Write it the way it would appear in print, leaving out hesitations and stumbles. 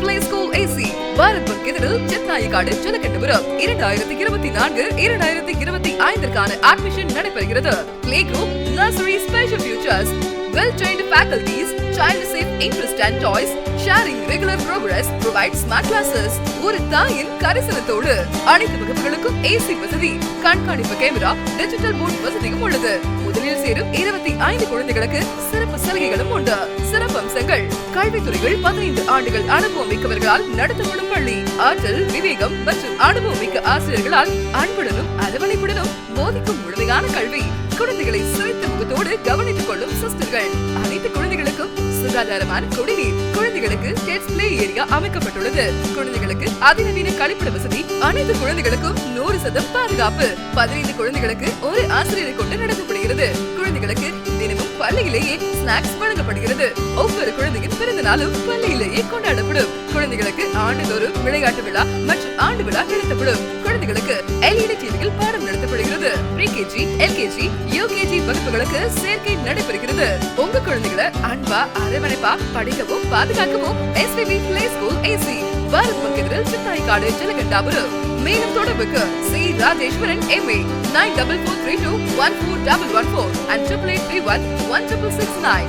Play School AC Bharat பங்கெதிரில் சென்னாய்க்காடு Jalakandapuram 2024-2025 admission நடைபெறுகிறது. Play Group, Nursery, Special Futures, well-trained faculties, child-safe interest and toys, sharing regular progress, provide smart classes. ஒரு தாயின் கரிசனத்தோடு அனைத்து வகுப்புகளுக்கும் AC வசதி, கண்காணிப்பு கேமரா, டிஜிட்டல் போர்ட் வசதியும் உள்ளது. முதலில் சேரும் 25 குழந்தைகளுக்கு சிறப்பு சலுகைகளும் உண்டு. சிறப்பு அம்சங்கள்: கல்வித்துறைகள் 15 ஆண்டுகள் அனுபவம் மிக்கவர்களால் நடத்தப்படும் பள்ளி, ஆற்றல், விவேகம் மற்றும் அனுபவம் மிக்க ஆசிரியர்களால் அன்புடனும் அரவணைப்புடனும் போதிக்கும் முழுமையான கல்வி. குழந்தைகளை சிரித்த முகத்தோடு கவனித்துக் கொள்ளும் சிஸ்டர்கள். அனைத்து குழந்தைகளுக்கும் சுகாதாரமான குடிநீர். குழந்தைகளுக்கு கிட்ஸ் பிளே ஏரியா அமைக்கப்பட்டுள்ளது. குழந்தைகளுக்கு அதிநவீன கழிப்பிட வசதி. அனைத்து குழந்தைகளுக்கும் 100% பாதுகாப்பு. 15 குழந்தைகளுக்கு ஒரு ஆசிரியரை கொண்டு நடத்தப்படுகிறது. குழந்தைகளுக்கு தினமும் பள்ளியிலேயே ஸ்நாக்ஸ் வழங்கப்படுகிறது. ஒவ்வொரு குழந்தையின் பிறந்த நாளும் பள்ளியிலேயே கொண்டாடப்படும். குழந்தைகளுக்கு ஆண்டுதோறும் விளையாட்டு விழா மற்றும் ஆண்டு விழா நடத்தப்படும். குழந்தைகளுக்கு LED டிவியில் பாடம் நடத்தப்படுகிறது. ப்ரீகேஜி, எல்கேஜி, யூகேஜி வகுப்புகளுக்கு சேர்க்கை நடைபெறுகிறது. உங்க குழந்தைகளை அன்பா அரவணைப்பா படிக்கவும் பாதுகாக்கவும் SPB Play School AC Bharat பங்கெதிரில் சின்னாய்க்காடு Jalakandapuram. மேலும் தொடர்புக்கு C. Rajeswaran MA 9443214114 and 88311669.